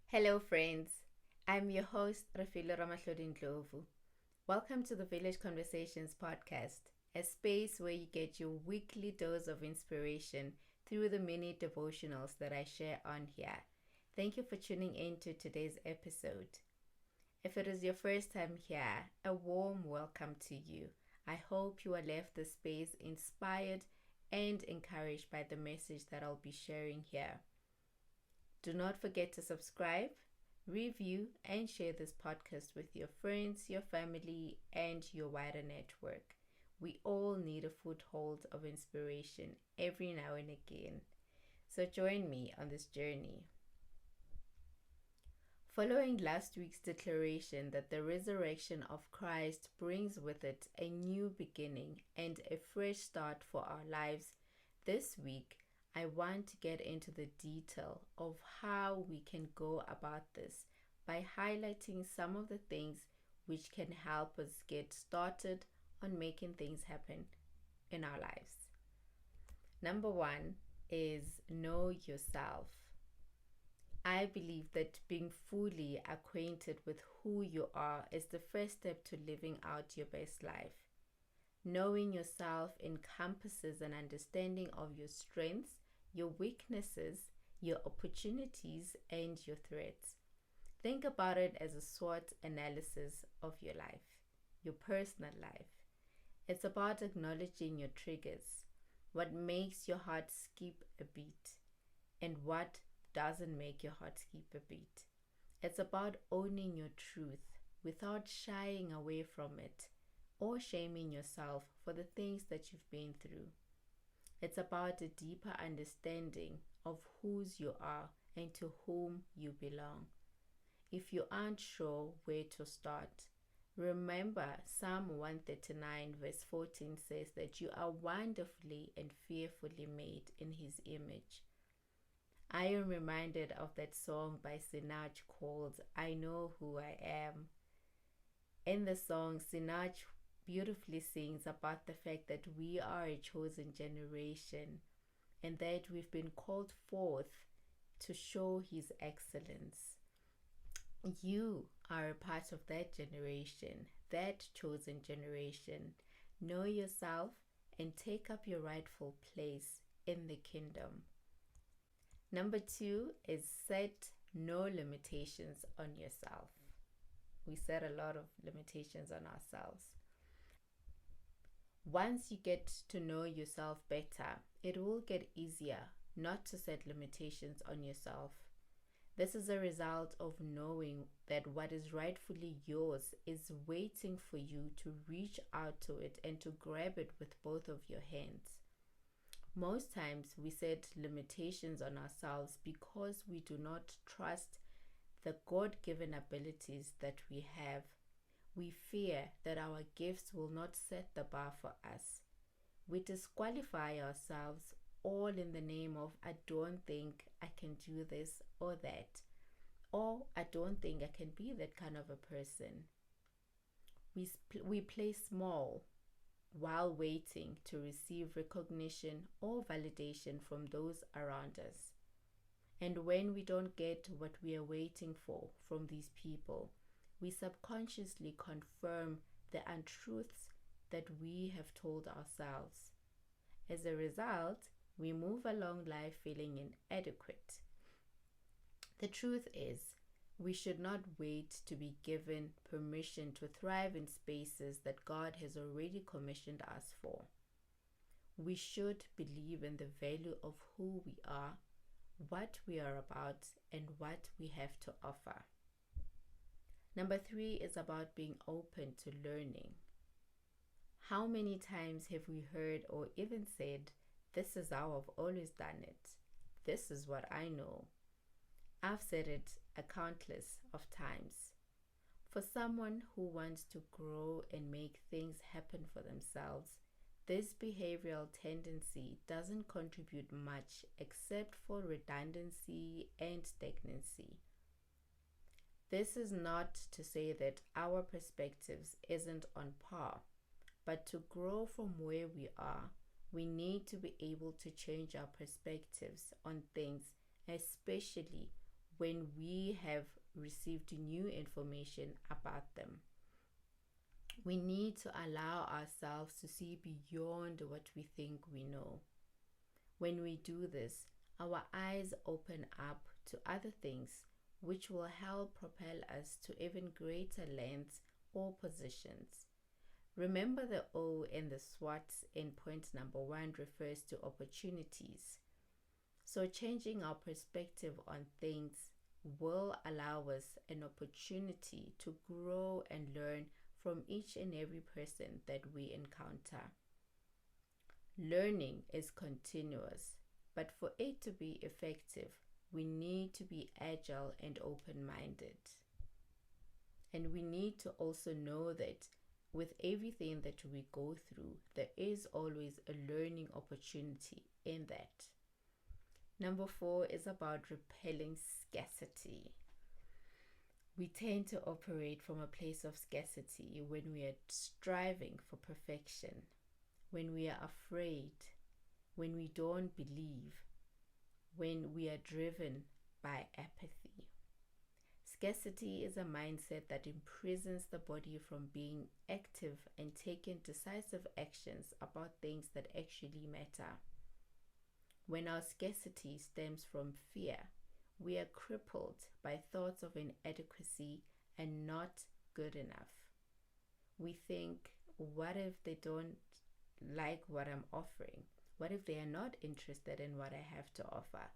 Hello, friends. I'm your host, Rafilo Ramahlodin-Ndlovu. Welcome to the Village Conversations podcast, a space where you get your weekly dose of inspiration through the mini devotionals that I share on here. Thank you for tuning in to today's episode. If it is your first time here, a warm welcome to you. I hope you are left the space inspired and encouraged by the message that I'll be sharing here. Do not forget to subscribe, review, and share this podcast with your friends, your family, and your wider network. We all need a foothold of inspiration every now and again. So join me on this journey. Following last week's declaration that the resurrection of Christ brings with it a new beginning and a fresh start for our lives, this week I want to get into the detail of how we can go about this by highlighting some of the things which can help us get started on making things happen in our lives. Number one is know yourself. I believe that being fully acquainted with who you are is the first step to living out your best life. Knowing yourself encompasses an understanding of your strengths, your weaknesses, your opportunities, and your threats. Think about it as a SWOT analysis of your life, your personal life. It's about acknowledging your triggers, what makes your heart skip a beat, and what doesn't make your heart skip a beat. It's about owning your truth without shying away from it or shaming yourself for the things that you've been through. It's about a deeper understanding of whose you are and to whom you belong. If you aren't sure where to start, remember Psalm 139 verse 14 says that you are wonderfully and fearfully made in His image. I am reminded of that song by Sinach called I Know Who I Am. In the song, Sinach beautifully sings about the fact that we are a chosen generation and that we've been called forth to show His excellence. You are a part of that generation, that chosen generation. Know yourself and take up your rightful place in the kingdom. Number two is set no limitations on yourself. We set a lot of limitations on ourselves. Once you get to know yourself better, it will get easier not to set limitations on yourself. This is a result of knowing that what is rightfully yours is waiting for you to reach out to it and to grab it with both of your hands. Most times we set limitations on ourselves because we do not trust the God-given abilities that we have. We fear that our gifts will not set the bar for us. We disqualify ourselves all in the name of I don't think I can do this or that, or I don't think I can be that kind of a person. We play small while waiting to receive recognition or validation from those around us. And when we don't get what we are waiting for from these people, we subconsciously confirm the untruths that we have told ourselves. As a result, we move along life feeling inadequate. The truth is, we should not wait to be given permission to thrive in spaces that God has already commissioned us for. We should believe in the value of who we are, what we are about, and what we have to offer. Number three is about being open to learning. How many times have we heard or even said, this is how I've always done it. This is what I know. I've said it a countless of times. For someone who wants to grow and make things happen for themselves, this behavioral tendency doesn't contribute much except for redundancy and stagnancy. This is not to say that our perspectives isn't on par, but to grow from where we are, we need to be able to change our perspectives on things, especially when we have received new information about them. We need to allow ourselves to see beyond what we think we know. When we do this, our eyes open up to other things which will help propel us to even greater lengths or positions. Remember, the O in the SWOT in point number 1 refers to opportunities. So changing our perspective on things will allow us an opportunity to grow and learn from each and every person that we encounter. Learning is continuous, but for it to be effective, we need to be agile and open-minded. And we need to also know that with everything that we go through, there is always a learning opportunity in that. Number 4 is about repelling scarcity. We tend to operate from a place of scarcity when we are striving for perfection, when we are afraid, when we don't believe, when we are driven by apathy. Scarcity is a mindset that imprisons the body from being active and taking decisive actions about things that actually matter. When our scarcity stems from fear, we are crippled by thoughts of inadequacy and not good enough. We think, what if they don't like what I'm offering? What if they are not interested in what I have to offer?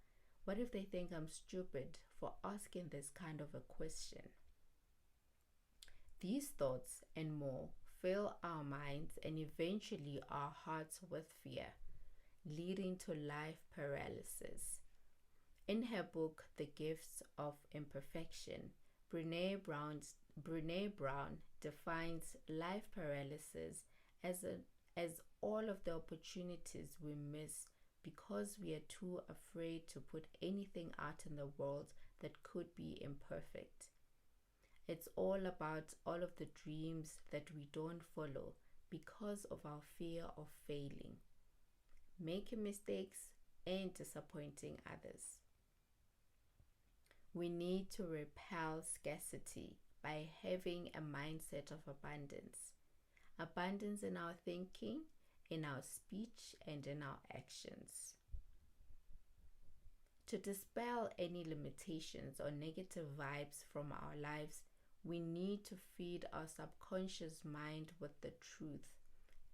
What if they think I'm stupid for asking this kind of a question? These thoughts and more fill our minds and eventually our hearts with fear, leading to life paralysis. In her book, The Gifts of Imperfection, Brené Brown defines life paralysis as all of the opportunities we miss because we are too afraid to put anything out in the world that could be imperfect. It's all about all of the dreams that we don't follow because of our fear of failing, making mistakes, and disappointing others. We need to repel scarcity by having a mindset of abundance. Abundance in our thinking, in our speech, and in our actions. To dispel any limitations or negative vibes from our lives, we need to feed our subconscious mind with the truth,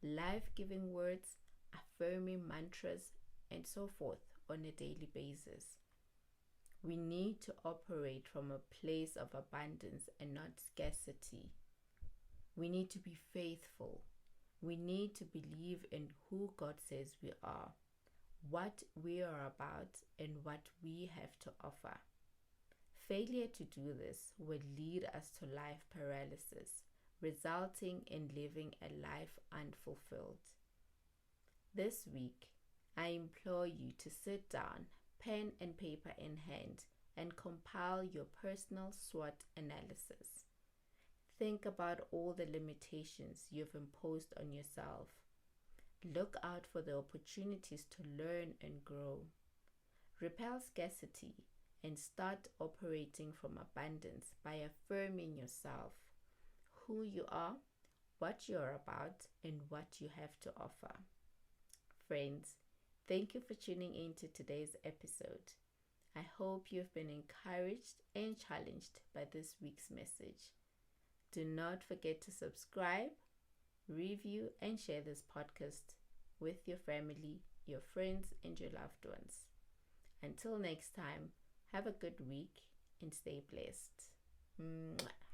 life-giving words, affirming mantras, and so forth on a daily basis. We need to operate from a place of abundance and not scarcity. We need to be faithful. We need to believe in who God says we are, what we are about, and what we have to offer. Failure to do this will lead us to life paralysis, resulting in living a life unfulfilled. This week, I implore you to sit down, pen and paper in hand, and compile your personal SWOT analysis. Think about all the limitations you've imposed on yourself. Look out for the opportunities to learn and grow. Repel scarcity and start operating from abundance by affirming yourself, who you are, what you're about, and what you have to offer. Friends, thank you for tuning in to today's episode. I hope you've been encouraged and challenged by this week's message. Do not forget to subscribe, review, and share this podcast with your family, your friends, and your loved ones. Until next time, have a good week and stay blessed. Mwah.